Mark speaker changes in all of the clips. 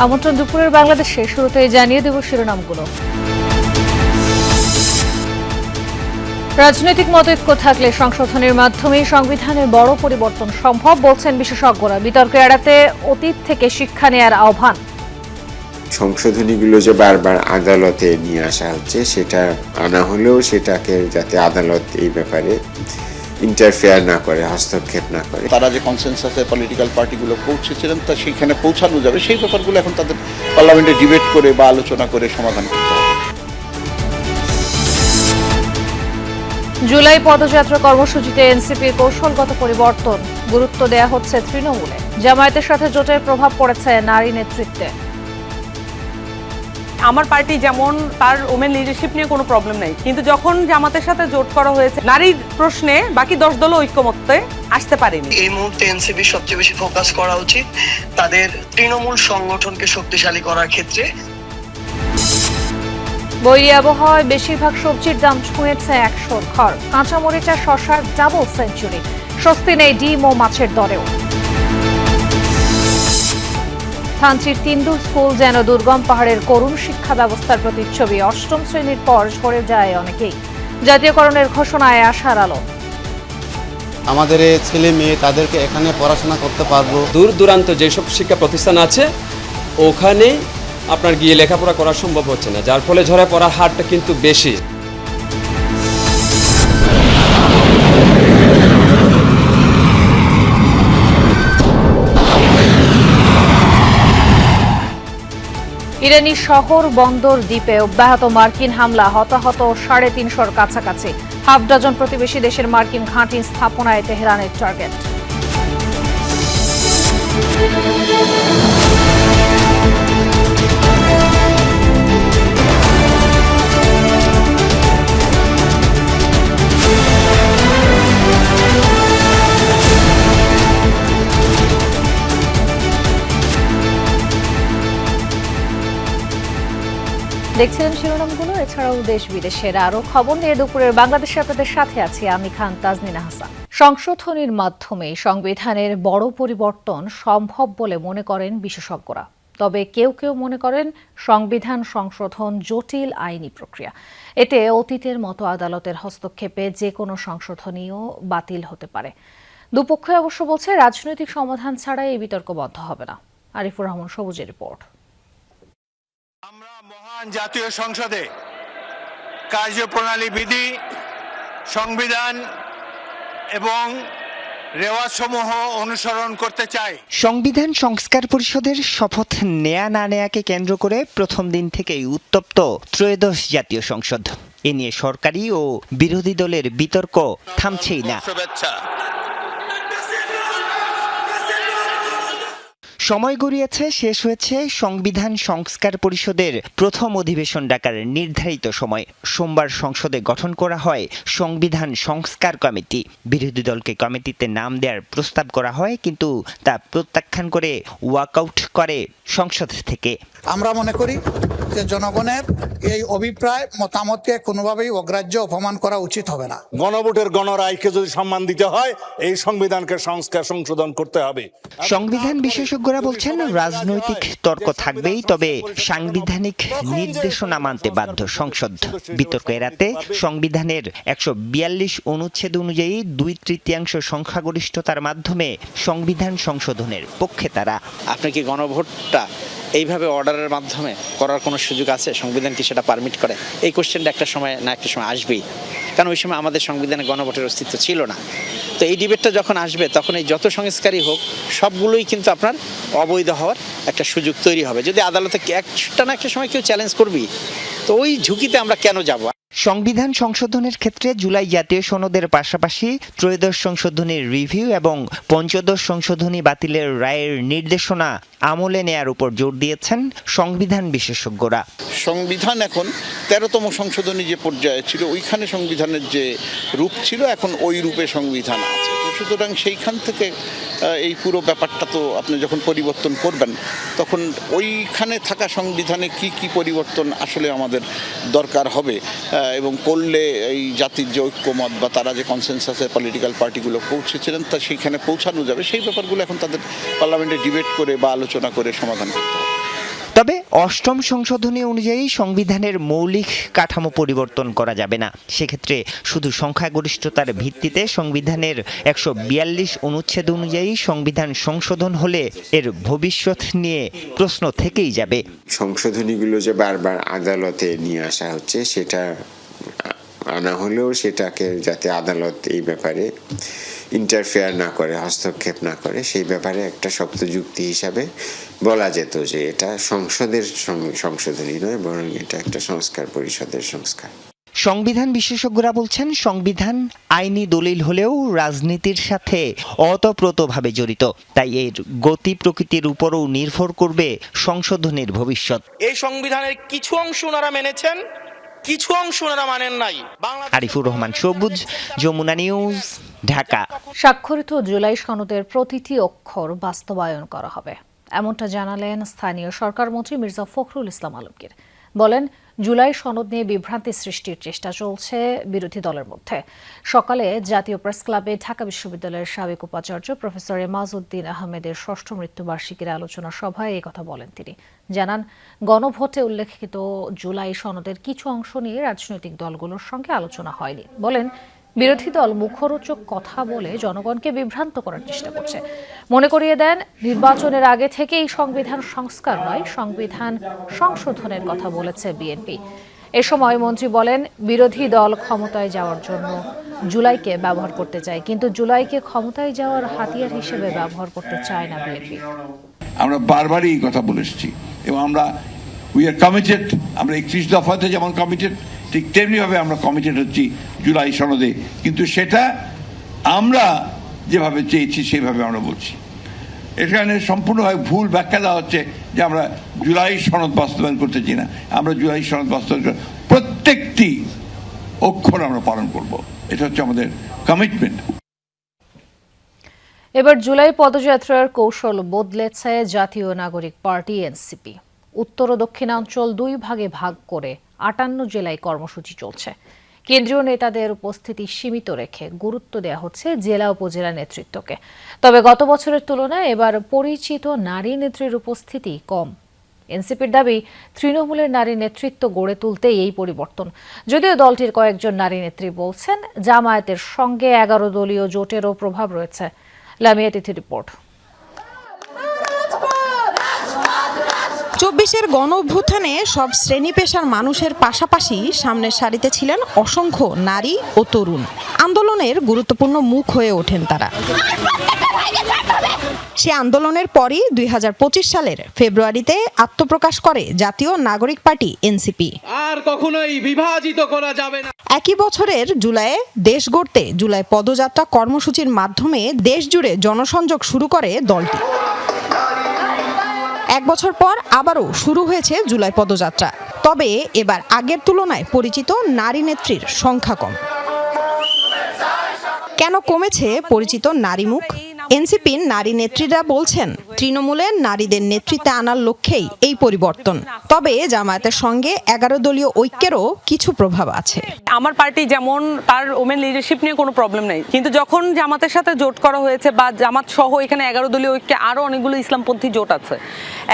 Speaker 1: আমন্ত্রণ দুপুরের বাংলাদেশে শুরুতেই জানিয়ে দেব শিরোনামগুলো। রাজনৈতিক মতৈক্য থাকলে সংশোধনের মাধ্যমেই সংবিধানের বড় পরিবর্তন সম্ভব বলছেন বিশেষজ্ঞরা। বিতর্ক এড়াতে অতীত থেকে শিক্ষা নেয়ার আহ্বান।
Speaker 2: সংশোধনীগুলো যে বারবার আদালতে নিয়ে আসা হচ্ছে, সেটা আনা হলেও সেটাকে যাতে আদালত এই ব্যাপারে ইন্টারফেয়ার না করে, হস্তক্ষেপ না করে।
Speaker 3: তারা যে কনসেনসাসে পলিটিক্যাল পার্টিগুলো পৌঁছেছিলেন তা সেখানে পৌঁছানো যাবে, সেই ব্যাপারগুলো এখন তাদের পার্লামেন্টে ডিবেট করে বা আলোচনা করে সমাধান করতে হবে।
Speaker 1: জুলাই পদযাত্রা কর্মসূচিতে এনসিপির কৌশলগত পরিবর্তন, গুরুত্ব দেয়া হচ্ছে তৃণমূলে। জামায়াতের সাথে জোটের প্রভাব পড়েছে নারী নেতৃত্বে।
Speaker 4: আমার পার্টি যেমন তার ওমেন লিডারশিপ নিয়ে কোনো প্রবলেম নাই, কিন্তু যখন জামাতের সাথে জোট করা হয়েছে নারীর প্রশ্নে বাকি 10 দলও ঐক্যমত্যে আসতে পারেনি।
Speaker 5: এই মুহূর্তে এনসিপি সবচেয়ে বেশি ফোকাস করা উচিত তাদের তৃণমূল সংগঠনকে শক্তিশালী করার ক্ষেত্রে।
Speaker 1: বৈরী আবহাওয়ায় বেশিরভাগ সবজির দাম ছুঁয়েছে 100-র ঘর। কাঁচামরিচ আর শসার ডাবল সেঞ্চুরি। স্বস্তি নেই ডিম ও মাছের দরেও। থানচির তিনদুর স্কুল যেন দুর্গম পাহাড়ের করুণ শিক্ষা ব্যবস্থার প্রতিচ্ছবি। অষ্টম শ্রেণীর পর ঝরে যায় অনেকেই। জাতীয়করণের ঘোষণায় আশার আলো।
Speaker 6: আমাদের ছেলে মেয়ে তাদেরকে এখানে পড়াশোনা করতে পারবো।
Speaker 7: দূর দূরান্ত যেসব শিক্ষা প্রতিষ্ঠান আছে ওখানে আপনার গিয়ে লেখাপড়া করা সম্ভব হচ্ছে না, যার ফলে ঝরে পড়ার হারটা কিন্তু বেশি।
Speaker 1: ইরানি শহর বন্দর দ্বীপে অব্যাহত মার্কিন হামলা, হতাহত 350-র কাছাকাছি। হাফ ডজন প্রতিবেশী দেশের মার্কিন ঘাঁটি স্থাপনায় তেহরানের টার্গেট। দেখছিলেন শিরোনামগুলো। এছাড়াও দেশ বিদেশের আরো খবর নিয়ে দুপুরের বাংলাদেশে আপনাদের সাথে আছি আমি খান তাজনিনা হাসান। সংশোধনীর মাধ্যমে সংবিধানের বড় পরিবর্তন সম্ভব বলে মনে করেন বিশেষজ্ঞরা। তবে কেউ কেউ মনে করেন সংবিধান সংশোধন জটিল আইনি প্রক্রিয়া। এতে অতীতের মতো আদালতের হস্তক্ষেপে যে কোনো সংশোধনীও বাতিল হতে পারে। দুপক্ষই অবশ্য বলছে রাজনৈতিক সমাধান ছাড়া এই বিতর্ক বন্ধ হবে না। আরিফুর রহমান সবুজের রিপোর্ট।
Speaker 8: আমরা মহান জাতীয় সংসদে কার্যপ্রণালী বিধি, সংবিধান এবং রেওয়াজসমূহ অনুসরণ করতে চাই।
Speaker 9: সংবিধান সংস্কার পরিষদের শপথ নেয়া না নেয়াকে কেন্দ্র করে প্রথম দিন থেকেই উত্তপ্ত ত্রয়োদশ জাতীয় সংসদ। এ নিয়ে সরকারি ও বিরোধী দলের বিতর্ক থামছেই না। সময় গড়িয়েছে, শেষ হয়েছে সংবিধান সংস্কার পরিষদের প্রথম অধিবেশন ডাকার নির্ধারিত সময়। সোমবার সংসদে গঠন করা হয় সংবিধান সংস্কার কমিটি। বিরোধী দলকে কমিটিতে নাম দেওয়ার প্রস্তাব করা হয়, কিন্তু তা প্রত্যাখ্যান করে ওয়াকআউট করে সংসদ থেকে।
Speaker 10: আমরা মনে করি যে জনগণের এই অভিপ্রায় মতামতকে কোনোভাবেই অগ্রাহ্য অপমান করা উচিত হবে না।
Speaker 8: গণভোটের গণরায়কে যদি সম্মান দিতে হয়, এই সংবিধানকে সংশোধন করতে হবে।
Speaker 9: সংবিধান বিশেষজ্ঞরা বলছেন রাজনৈতিক তর্ক থাকবেই, তবে সাংবিধানিক নির্দেশনা মানতে বাধ্য সংসদ। বিতর্ক এড়াতে সংবিধানের 142 অনুচ্ছেদ অনুযায়ী 2/3 সংখ্যাগরিষ্ঠতার মাধ্যমে সংবিধান সংশোধনের পক্ষে তারা।
Speaker 11: আপনি কি গণভোটটা এইভাবে অর্ডারের মাধ্যমে করার কোনো সুযোগ আছে? সংবিধান কি সেটা পারমিট করে? এই কোশ্চেনটা একটা সময় আসবেই, কারণ ওই সময় আমাদের সংবিধানে গণভোটের অস্তিত্ব ছিল না। তো এই ডিবেটটা যখন আসবে তখন এই যত সংস্কারই হোক সবগুলোই কিন্তু আপনার অবৈধ হওয়ার একটা সুযোগ তৈরি হবে। যদি আদালতে একটা না একটা সময় কেউ চ্যালেঞ্জ করবি, তো ওই ঝুঁকিতে আমরা কেন যাব?
Speaker 9: সংবিধান সংশোধনের ক্ষেত্রে জুলাই জাতীয় সনদের পাশাপাশি ত্রয়োদশ সংশোধনীর রিভিউ এবং পঞ্চদশ সংশোধনী বাতিলের রায়ের নির্দেশনা আমলে নেয়ার উপর জোর দিয়েছেন সংবিধান বিশেষজ্ঞরা।
Speaker 3: সংবিধান এখন 13তম সংশোধনী যে পর্যায়ে ছিল, ওইখানে সংবিধানের যে রূপ ছিল এখন ওই রূপে সংবিধান আছে। সুতরাং সেইখান থেকে এই পুরো ব্যাপারটা তো আপনি যখন পরিবর্তন করবেন তখন ওইখানে থাকা সংবিধানে কি কি পরিবর্তন আসলে আমাদের দরকার হবে এবং করলে এই জাতির যে ঐক্যমত বা তারা যে কনসেনসাসে পলিটিক্যাল পার্টিগুলো পৌঁছেছিলেন তা সেইখানে পৌঁছানো যাবে, সেই ব্যাপারগুলো এখন তাদের পার্লামেন্টে ডিবেট করে বা আলোচনা করে সমাধান করতে হবে।
Speaker 9: তবে অষ্টম সংশোধনী অনুযায়ী সংবিধানের মৌলিক কাঠামো পরিবর্তন করা যাবে না। সেক্ষেত্রে শুধু সংখ্যাগরিষ্ঠতার ভিত্তিতে সংবিধানের 142 অনুচ্ছেদ অনুযায়ী সংবিধান সংশোধন হলে এর ভবিষ্যৎ নিয়ে প্রশ্ন থেকেই যাবে।
Speaker 2: সংশোধনীগুলো যে বারবার আদালতে নিয়ে আসা হচ্ছে, সেটা আনা হলেও সেটাকে যাতে আদালত এই ব্যাপারে ইন্টারফেয়ার না করে, হস্তক্ষেপ না করে, সেই ব্যাপারে একটা শক্ত যুক্তি হিসাবে বলা যেত যে এটা সংসদের সংশোধনী নয়, বরং এটা একটা সংস্কার পরিষদের সংস্কার।
Speaker 9: সংবিধান বিশেষজ্ঞরা বলছেন সংবিধান আইনি দলিল হলেও রাজনীতির সাথে ওতপ্রোতভাবে জড়িত, তাই এর গতি প্রকৃতির উপরও নির্ভর করবে সংশোধনের ভবিষ্যৎ।
Speaker 12: এই সংবিধানের কিছু অংশ ওনারা মেনেছেন, কিছু অংশ ওনারা মানেন নাই।
Speaker 9: আরিফুর রহমান সবুজ, যমুনা নিউজ, ঢাকা।
Speaker 1: স্বাক্ষরিত জুলাই সনদের প্রতিটি অক্ষর বাস্তবায়ন করা হবে, এমনটা জানালেন স্থানীয় সরকারমন্ত্রী মির্জা ফখরুল ইসলাম আলমগীর। বলেন, জুলাই সনদ নিয়ে বিভ্রান্তি সৃষ্টির চেষ্টা চলছে বিরোধী দলের মধ্যে। সকালে জাতীয় প্রেস ক্লাবে ঢাকা বিশ্ববিদ্যালয়ের সাবেক উপাচার্য প্রফেসর এমাজউদ্দিন আহমেদের ষষ্ঠ মৃত্যুবার্ষিকীর আলোচনা সভায় এই কথা বলেন তিনি। জানান, গণভোটে উল্লেখিত জুলাই সনদের কিছু অংশ নিয়ে রাজনৈতিক দলগুলোর সঙ্গে আলোচনা হয়নি। বলেন, বিরোধী দল মুখরোচক কথা বলে জনগণকে বিভ্রান্ত করার চেষ্টা করছে। মনে করিয়ে দেন, নির্বাচনের আগে থেকেই সংবিধান সংস্কার নয়, সংবিধান সংশোধনের কথা বলেছে বিএনপি। এ সময় মন্ত্রী বলেন, বিরোধী দল ক্ষমতায় যাওয়ার জন্য জুলাইকে ব্যবহার করতে চায়, কিন্তু জুলাইকে ক্ষমতায় যাওয়ার হাতিয়ার হিসেবে ব্যবহার করতে চায় না বিএনপি।
Speaker 13: আমরা বারবারই এই কথা বলে এসেছি এবং আমরা উই আর কমিটেড। আমরা 31 দফাতে যেমন কমিটেড, ঠিক তেমনিভাবে আমরা কমিটেড হচ্ছি জুলাই সনদে, কিন্তু সেটা আমরা যেভাবে চেয়েছি সেভাবে আমরা বলছি। এখানে সম্পূর্ণভাবে ভুল ব্যাখ্যা দেওয়া হচ্ছে যে আমরা জুলাই সনদ বাস্তবায়ন করতে চাই না। আমরা জুলাই সনদ বাস্তবায়ন প্রত্যেকটি অক্ষর আমরা পালন করব, এটা হচ্ছে আমাদের কমিটমেন্ট।
Speaker 1: এবার জুলাই পদযাত্রার কৌশল বদলেছে জাতীয় নাগরিক পার্টি এনসিপি। উত্তর ও দক্ষিণাঞ্চল দুই ভাগে ভাগ করে 58 জেলায় কর্মসূচি চলছে। কেন্দ্রীয় নেতাদের উপস্থিতি সীমিত রেখে গুরুত্ব দেওয়া হচ্ছে জেলা উপজেলা নেতৃত্বকে। তবে গত বছরের তুলনায় এবার পরিচিত নারী নেত্রীর উপস্থিতি কম। এনসিপির দাবি, তৃণমূলের নারী নেতৃত্ব গড়ে তুলতে এই পরিবর্তন। যদিও দলটির কয়েকজন নারী নেত্রী বলছেন, জামায়াতের সঙ্গে 11 দলীয় জোটেরও প্রভাব রয়েছে। লামিয়া তিথি রিপোর্ট।
Speaker 14: 24-এর গণ অভ্যুত্থানে সব শ্রেণী পেশার মানুষের পাশাপাশি সামনের সারিতে ছিলেন অসংখ্য নারী ও তরুণ। আন্দোলনের গুরুত্বপূর্ণ মুখ হয়ে ওঠেন তারা। সে আন্দোলনের পরই 2025 সালের ফেব্রুয়ারিতে আত্মপ্রকাশ করে জাতীয় নাগরিক পার্টি এনসিপি।
Speaker 15: আর কখনোই বিভাজিত করা যাবে না।
Speaker 14: একই বছরের জুলাইয়ে দেশ গড়তে জুলাই পদযাত্রা কর্মসূচির মাধ্যমে দেশ জুড়ে জনসংযোগ শুরু করে দলটি। এক বছর পর আবারও শুরু হয়েছে জুলাই পদযাত্রা। তবে এবার আগের তুলনায় পরিচিত নারী নেত্রীর সংখ্যা কম। কেন কমেছে পরিচিত নারী মুখ? এনসিপির নারী নেত্রীরা বলছেন, তৃণমূলের নারীদের নেতৃত্বে আনার লক্ষ্যেই এই পরিবর্তন। তবে জামায়াতের সঙ্গে 11 দলীয় ঐক্যেরও কিছু প্রভাব আছে।
Speaker 4: আমার পার্টি যেমন তার ওমেন লিডারশিপ নিয়ে কোনো প্রবলেম নেই, কিন্তু যখন জামাতের সাথে জোট করা হয়েছে বা জামাত সহ এখানে 11 দলীয় ঐক্যে আরও অনেকগুলো ইসলামপন্থী জোট আছে,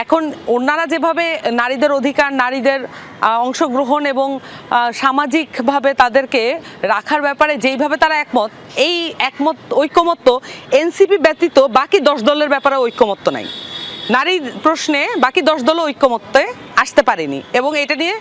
Speaker 4: এখন ওনারা যেভাবে নারীদের অধিকার, নারীদের অংশগ্রহণ এবং সামাজিকভাবে তাদেরকে রাখার ব্যাপারে যেইভাবে তারা একমত, এই একমত ঐক্যমত্য এনসিপি ব্যতীত বাকি 10 দলের ব্যাপারে ঐক্যমত্য নাই। নারী প্রশ্নে বাকি 10 দলও ঐক্যমত্যে আসতে পারেনি এবং এটা নিয়ে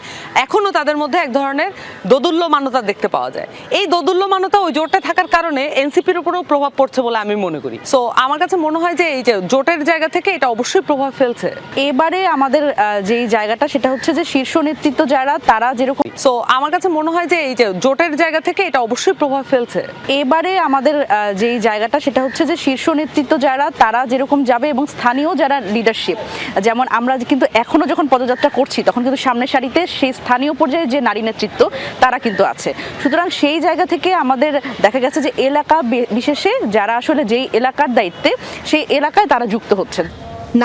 Speaker 4: এখনও তাদের মধ্যে এক ধরনের দোদুল্যমানতা দেখতে পাওয়া যায়। এই দোদুল্যমানতা ওই জোটে থাকার কারণে এনসিপির উপরেও প্রভাব পড়ছে বলে আমি মনে করি। সো আমার কাছে মনে হয় যে এই যে জোটের জায়গা থেকে এটা অবশ্যই প্রভাব ফেলছে।
Speaker 14: এবারে আমাদের যেই জায়গাটা সেটা হচ্ছে যে শীর্ষ নেতৃত্ব যারা তারা যেরকম,
Speaker 4: সো আমার কাছে মনে হয় যে এই যে জোটের জায়গা থেকে এটা অবশ্যই প্রভাব ফেলছে।
Speaker 14: এবারে আমাদের যেই জায়গাটা সেটা হচ্ছে যে শীর্ষ নেতৃত্ব যারা তারা যেরকম যাবে এবং স্থানীয় যারা লিডারশিপ, যেমন আমরা কিন্তু এখনো যখন পদযাত্রা করছি তখন কিন্তু সামনের সারিতে সেই স্থানীয় পর্যায়ে যে নারী নেতৃত্ব তারা কিন্তু আছে। সুতরাং সেই জায়গা থেকে আমাদের দেখা গেছে যে এলাকা বিশেষে যারা আসলে যেই এলাকার দায়িত্বে সেই এলাকায় তারা যুক্ত হচ্ছেন।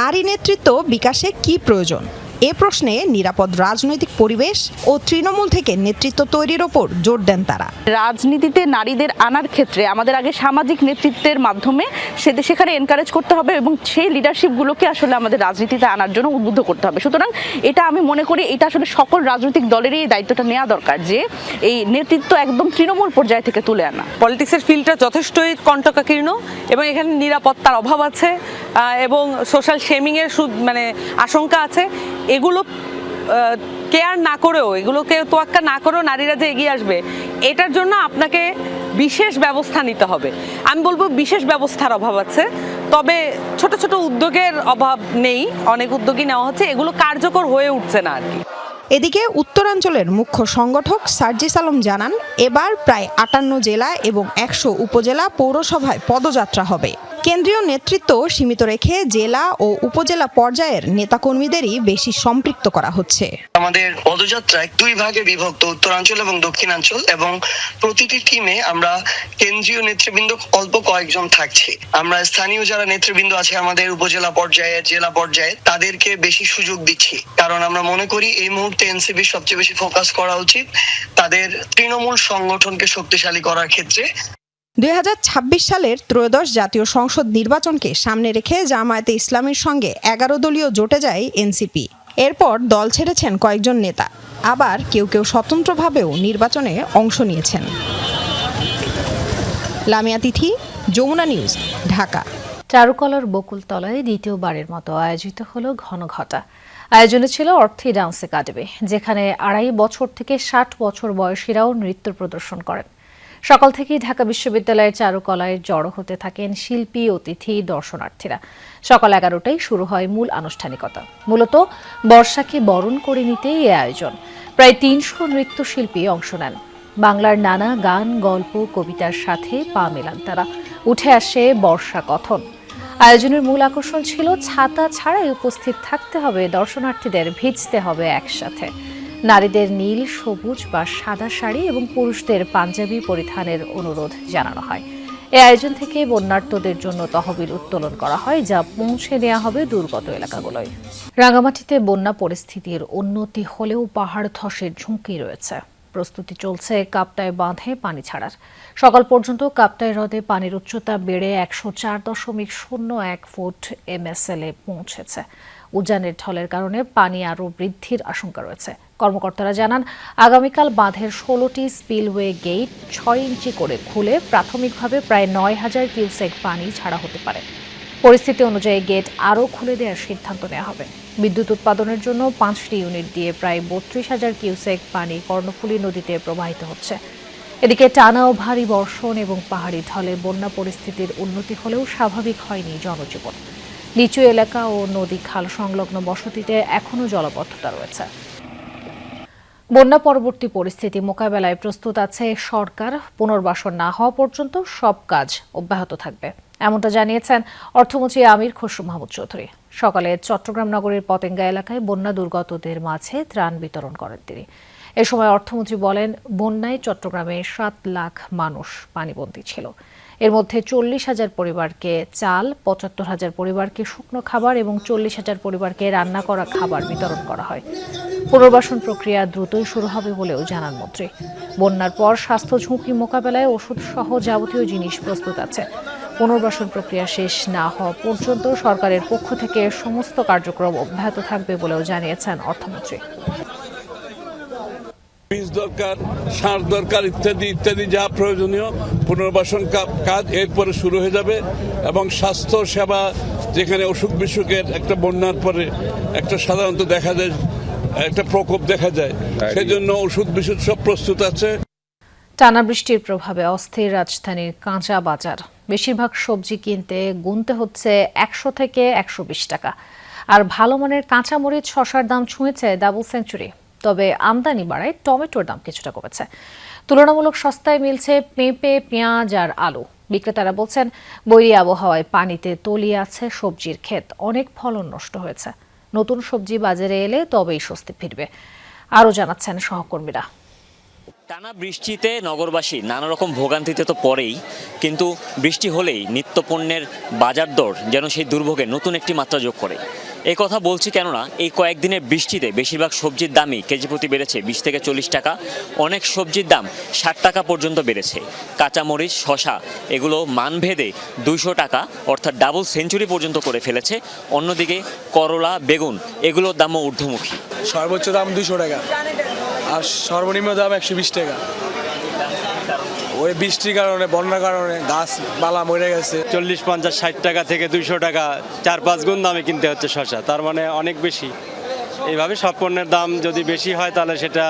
Speaker 14: নারী নেতৃত্ব বিকাশে কি প্রয়োজন?
Speaker 16: এ প্রশ্নে নিরাপদ রাজনৈতিক পরিবেশ ও তৃণমূল থেকে নেতৃত্ব তৈরির ওপর জোর দেন তারা।
Speaker 14: রাজনীতিতে নারীদের আনার ক্ষেত্রে আমাদের আগে সামাজিক নেতৃত্বের মাধ্যমে সেখানে এনকারেজ করতে হবে এবং সেই লিডারশিপগুলোকে আসলে আমাদের রাজনীতিতে আনার জন্য উদ্বুদ্ধ করতে হবে। সুতরাং এটা আমি মনে করি এটা আসলে সকল রাজনৈতিক দলেরই এই দায়িত্বটা নেওয়া দরকার, যে এই নেতৃত্ব একদম তৃণমূল পর্যায় থেকে তুলে আনা।
Speaker 4: পলিটিক্সের ফিল্ডটা যথেষ্টই কণ্টকাকীর্ণ এবং এখানে নিরাপত্তার অভাব আছে এবং সোশ্যাল শেমিংয়ের মানে আশঙ্কা আছে। এগুলো কেয়ার না করেও, এগুলোকে তোয়াক্কা না করেও নারীরা যে এগিয়ে আসবে, এটার জন্য আপনাকে বিশেষ ব্যবস্থা নিতে হবে। আমি বলবো বিশেষ ব্যবস্থার অভাব আছে, তবে ছোট ছোট উদ্যোগের অভাব নেই, অনেক উদ্যোগই নেওয়া হচ্ছে, এগুলো কার্যকর হয়ে উঠছে না আর কি।
Speaker 16: এদিকে উত্তরাঞ্চলের মুখ্য সংগঠক সার্জিস আলম জানান, এবার প্রায় 58 জেলা এবং 100 উপজেলা পৌরসভায় পদযাত্রা হবে। কেন্দ্রীয় নেতৃত্ব সীমিত রেখে জেলা ও উপজেলা পর্যায়ের নেতাকর্মীদেরই বেশি সম্পৃক্ত করা হচ্ছে।
Speaker 5: আমাদের পদযাত্রায় 2 ভাগে বিভক্ত, উত্তরাঞ্চল এবং দক্ষিণাঞ্চল, এবং প্রতিটি টিমে আমরা কেন্দ্রীয় নেতৃবৃন্দ অল্প কয়েকজন থাকছি। আমরা স্থানীয় যারা নেতৃবৃন্দ আছে আমাদের উপজেলা পর্যায়ে, জেলা পর্যায়ে, তাদেরকে বেশি সুযোগ দিচ্ছি, কারণ আমরা মনে করি এই মুহূর্তে এনসিপির সবচেয়ে বেশি ফোকাস করা উচিত তাদের তৃণমূল সংগঠনকে শক্তিশালী করার ক্ষেত্রে।
Speaker 16: 2026 সালের ত্রয়োদশ জাতীয় সংসদ নির্বাচনকে সামনে রেখে জামায়াতে ইসলামীর সঙ্গে 11 দলীয় জোটে যায় এনসিপি। এরপর দল ছেড়েছেন কয়েকজন নেতা, আবার কেউ কেউ স্বতন্ত্রভাবেও নির্বাচনে অংশ নিয়েছেন। লামিয়া তিথি, যমুনা নিউজ, ঢাকা।
Speaker 1: চারুকলার বকুলতলায় দ্বিতীয়বারের মতো আয়োজিত হলো ঘনঘটা। আয়োজনে ছিল অর্থী ডান্স একাডেমি, যেখানে 2.5 বছর থেকে 60 বছর বয়সীরাও নৃত্য প্রদর্শন করেন। সকাল থেকেই ঢাকা বিশ্ববিদ্যালয়ের চারুকলায় জড়ো হতে থাকেন শিল্পী, অতিথি, দর্শনার্থীরা। সকাল 11টায় শুরু হয় মূল আনুষ্ঠানিকতা। মূলত বর্ষাকে বরণ করে নিতেই এই আয়োজন। প্রায় 300 নৃত্যশিল্পী অংশ নেন। বাংলার নানা গান, গল্প, কবিতার সাথে পা মেলান তারা। উঠে আসে বর্ষা কথন। আয়োজনের মূল আকর্ষণ ছিল ছাতা ছাড়াই উপস্থিত থাকতে হবে দর্শনার্থীদের, ভিজতে হবে একসাথে। নারীদের নীল, সবুজ বা সাদা শাড়ি এবং পুরুষদের পাঞ্জাবি পরিধানের অনুরোধ জানানো হয়। এই আয়োজন থেকে বন্যার্তদের জন্য তহবিল উত্তোলন করা হয়, যা পৌঁছে দেওয়া হবে দুর্গত এলাকাগুলোয়। রাঙামাটিতে বন্যা পরিস্থিতির উন্নতি হলেও পাহাড় ধসের ঝুঁকি রয়েছে। প্রস্তুতি চলছে কাপ্তাই বাঁধে পানি ছাড়ার। সকাল পর্যন্ত কাপ্তাই হ্রদে পানির উচ্চতা বেড়ে 104.01 ফুট MSL এ পৌঁছেছে। উজানের ঢলের কারণে পানি আরও বৃদ্ধির আশঙ্কা রয়েছে। কর্মকর্তারা জানান, আগামীকাল বাঁধের 16টি স্পিলওয়ে গেট 6 ইঞ্চি করে খুলে প্রাথমিকভাবে প্রায় 9000 কিউসেক পানি ছাড়া হতে পারে। পরিস্থিতি অনুযায়ী গেট আরও খুলে দেওয়ার সিদ্ধান্ত নেওয়া হবে। বিদ্যুৎ উৎপাদনের জন্য 5টি ইউনিট দিয়ে প্রায় 32,000 কিউসেক পানি কর্ণফুলী নদীতে প্রবাহিত হচ্ছে। এদিকে টানা ও ভারী বর্ষণ এবং পাহাড়ি ঢলে বন্যা পরিস্থিতির উন্নতি হলেও স্বাভাবিক হয়নি জনজীবন। নিচু এলাকা ও নদী খাল সংলগ্ন বসতিতে এখনও জলাবদ্ধতা রয়েছে। বন্যা পরবর্তী পরিস্থিতি মোকাবেলায় প্রস্তুত আছে সরকার। পুনর্বাসন না হওয়া পর্যন্ত সব কাজ অব্যাহত থাকবে, এমনটা জানিয়েছেন অর্থমন্ত্রী আমির খসরু মাহমুদ চৌধুরী। সকালে চট্টগ্রাম নগরীর পতেঙ্গা এলাকায় বন্যা দুর্গতদের মাঝে ত্রাণ বিতরণ করেন তিনি। এ সময় অর্থমন্ত্রী বলেন, বন্যায় চট্টগ্রামে 7 লাখ মানুষ পানিবন্দী ছিল। এর মধ্যে 40,000 পরিবারকে চাল, 75,000 পরিবারকে শুকনো খাবার এবং 40,000 পরিবারকে রান্না করা খাবার বিতরণ করা হয়। পুনর্বাসন প্রক্রিয়া দ্রুতই শুরু হবে বলেও জানান মন্ত্রী। বন্যার পর স্বাস্থ্য ঝুঁকি মোকাবেলায় ওষুধ সহ যাবতীয় জিনিস প্রস্তুত আছে। পুনর্বাসন প্রক্রিয়া শেষ না হওয়া পর্যন্ত সরকারের পক্ষ থেকে সমস্ত কার্যক্রম অব্যাহত থাকবে বলেও জানিয়েছেন অর্থমন্ত্রী।
Speaker 17: বীজ দরকার, সার দরকার, ইত্যাদি ইত্যাদি যা প্রয়োজনীয় পুনর্বাসন কাজ এরপরে শুরু হয়ে যাবে। এবং স্বাস্থ্য সেবা, যেখানে অসুখ বিসুখের একটা বন্যার পরে একটা সাধারণত দেখা যায় একটা প্রকোপ দেখা যায়, সেজন্য ওষুধ বিশুদ্ধ সব প্রস্তুত আছে।
Speaker 1: টানা বৃষ্টির প্রভাবে অস্থির রাজধানীর কাঁচা বাজার। বেশিরভাগ সবজি কিনতে গুনতে হচ্ছে 100 থেকে 120 টাকা। আর ভালো মানের কাঁচামরিচ, শসার দাম ছুঁয়েছে ডাবল সেঞ্চুরি। তবে আমদানি বাড়ায় টমেটোর দাম কিছুটা কমেছে। তুলনামূলক সস্তায় মিলছে পেঁপে, পেঁয়াজ আর আলু। বিক্রেতারা বলছেন, বৈরী আবহাওয়ায় পানিতে তলিয়ে আছে সবজির ক্ষেত, অনেক ফলন নষ্ট হয়েছে। নতুন সবজি বাজারে এলে তবেই স্বস্তি ফিরবে, আরও জানাচ্ছেন সহকর্মীরা।
Speaker 18: টানা বৃষ্টিতে নগরবাসী নানা রকম ভোগান্তিতে তো পড়েই, কিন্তু বৃষ্টি হলেই নিত্যপণ্যের বাজার দর যেন সেই দুর্ভোগে নতুন একটি মাত্রা যোগ করে। এই কথা বলছি কেননা এই কয়েকদিনের বৃষ্টিতে বেশিরভাগ সবজির দামই কেজি প্রতি বেড়েছে 20 থেকে 40 টাকা, অনেক সবজির দাম 60 টাকা পর্যন্ত বেড়েছে। কাঁচামরিচ, শসা এগুলো মানভেদে 200 টাকা অর্থাৎ ডাবল সেঞ্চুরি পর্যন্ত করে ফেলেছে। অন্যদিকে করলা, বেগুন এগুলোর দামও ঊর্ধ্বমুখী।
Speaker 15: সর্বোচ্চ দাম 200 টাকা আর সর্বনিম্ন দাম 120 টাকা। ওই বৃষ্টির কারণে, বন্যার কারণে গাছ পালা মরে গেছে।
Speaker 6: 40, 50, 60 টাকা থেকে 200 টাকা 4-5 গুণ দামে কিনতে হচ্ছে শসা, তার মানে অনেক বেশি। এইভাবে সব পণ্যের দাম যদি বেশি হয় তাহলে সেটা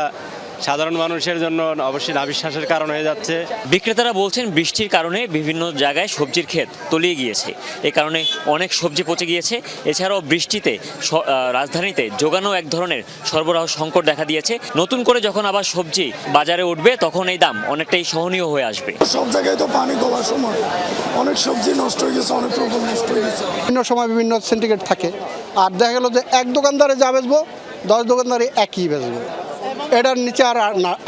Speaker 6: সাধারণ মানুষের জন্য অবশ্যই নাভিশ্বাসের কারণ হয়ে যাচ্ছে।
Speaker 18: বিক্রেতারা বলছেন বৃষ্টির কারণে বিভিন্ন জায়গায় সবজির ক্ষেত তলিয়ে গিয়েছে, এ কারণে অনেক সবজি পচে গিয়েছে। এছাড়াও বৃষ্টিতে রাজধানীতে যোগানো এক ধরনের সরবরাহ সংকট দেখা দিয়েছে। নতুন করে যখন আবার সবজি বাজারে উঠবে তখন এই দাম অনেকটাই সহনীয় হয়ে আসবে।
Speaker 19: সব জায়গায় তো পানি কমার সময় অনেক সবজি নষ্ট হয়ে গেছে, অনেক রকম নষ্ট হয়ে গেছে।
Speaker 10: বিভিন্ন সময় বিভিন্ন সিন্ডিকেট থাকে, আর দেখা গেল যে এক দোকানদারে যা বেচবো 10 দোকানদারে একই বেচবো, এটার নিচে আর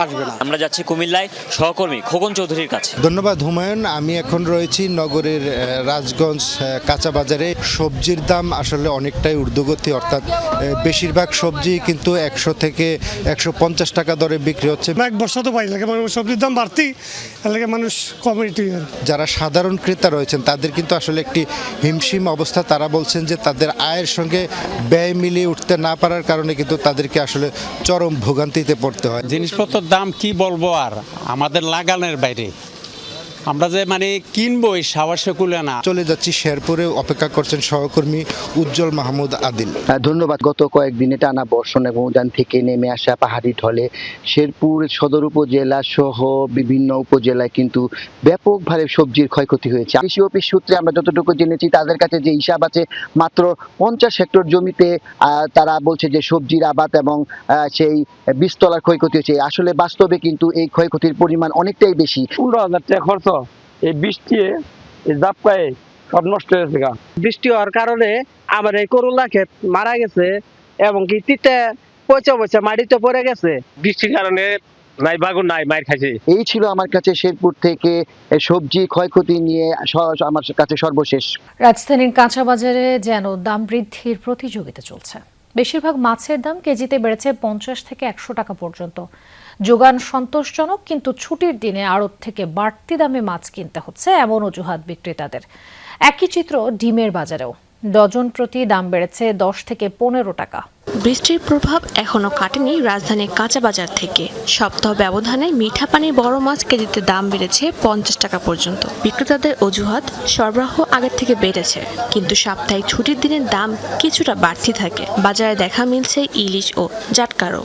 Speaker 10: আসবে না।
Speaker 18: আমরা যাচ্ছি কুমিল্লায় সহকর্মী খোকন চৌধুরীর কাছে।
Speaker 20: ধন্যবাদ হুমায়ুন। আমি এখন রয়েছি নগরের রাজগঞ্জ কাঁচা বাজারে। সবজির দাম আসলে অনেকটাই ঊর্ধ্বগতি, অর্থাৎ বেশিরভাগ সবজি কিন্তু 100 থেকে 150 টাকা দরে বিক্রি হচ্ছে।
Speaker 19: এক বর্ষা তো পাই লাগে, সবজির দাম বাড়তি এলাকায় মানুষ কমিটি।
Speaker 20: যারা সাধারণ ক্রেতা রয়েছেন তাদের কিন্তু আসলে একটি হিমশিম অবস্থা। তারা বলছেন যে তাদের আয়ের সঙ্গে ব্যয় মিলিয়ে উঠতে না পারার কারণে কিন্তু তাদেরকে আসলে চরম ভোগান্তিতে পড়তে হয়।
Speaker 6: জিনিসপত্রের দাম কি বলবো আর, আমাদের লাগানোর বাইরে। আমরা যে কিনবো এই সাহসে কুলে না।
Speaker 20: চলে যাচ্ছি শেরপুরে, অপেক্ষা করছেন সহকর্মী উজ্জ্বল মাহমুদ আদিল।
Speaker 21: ধন্যবাদ। গত কয়েকদিনে টানা বর্ষণ এবং উজান থেকে নেমে আসা পাহাড়ি ঢলে শেরপুর সদর উপজেলা সহ বিভিন্ন উপজেলায় কিন্তু ব্যাপকভাবে সবজির ক্ষয়ক্ষতি হয়েছে। কৃষি অফিস সূত্রে আমরা যতটুকু জেনেছি, তাদের কাছে যে হিসাব আছে মাত্র 50 হেক্টর জমিতে তারা বলছে যে সবজির আবাদ এবং সেই 20 তলার ক্ষয়ক্ষতি হয়েছে। আসলে বাস্তবে কিন্তু এই ক্ষয়ক্ষতির পরিমাণ অনেকটাই বেশি।
Speaker 22: 15,000 টাকা খরচ এই বৃষ্টি জাপকায় সব নষ্ট হয়েছে। বৃষ্টি হওয়ার কারণে আমার এই করলা ক্ষেত মারা গেছে এবং কি তিতে পচা মাটিতে পড়ে গেছে। বৃষ্টির কারণে নাই বাগুন নাই মার খাইছে।
Speaker 21: এই ছিল আমার কাছে শেরপুর থেকে সবজি ক্ষয়ক্ষতি নিয়ে আমার কাছে সর্বশেষ।
Speaker 1: রাজধানীর কাঁচা বাজারে যেন দাম বৃদ্ধির প্রতিযোগিতা চলছে। বেশিরভাগ মাছের দাম কেজিতে বেড়েছে 50 থেকে 100 টাকা পর্যন্ত। যোগান সন্তোষজনক, কিন্তু ছুটির দিনে আড়ত থেকে বাড়তি দামে মাছ কিনতে হচ্ছে এমন অজুহাত বিক্রেতাদের। একই চিত্র ডিমের বাজারেও। ডজন প্রতি দাম বেড়েছে 10 থেকে 15 টাকা।
Speaker 23: বৃষ্টির প্রভাব এখনো কাটেনি রাজধানীর কাঁচা বাজার থেকে। সপ্তাহ ব্যবধানে মিঠা পানির বড় মাছ কেজিতে দাম বেড়েছে 50 টাকা পর্যন্ত। বিক্রেতাদের অজুহাত, সরবরাহ আগের থেকে বেড়েছে, কিন্তু সাপ্তাহিক ছুটির দিনের দাম কিছুটা বাড়তি থাকে। বাজারে দেখা মিলছে ইলিশ ও জাটকারও।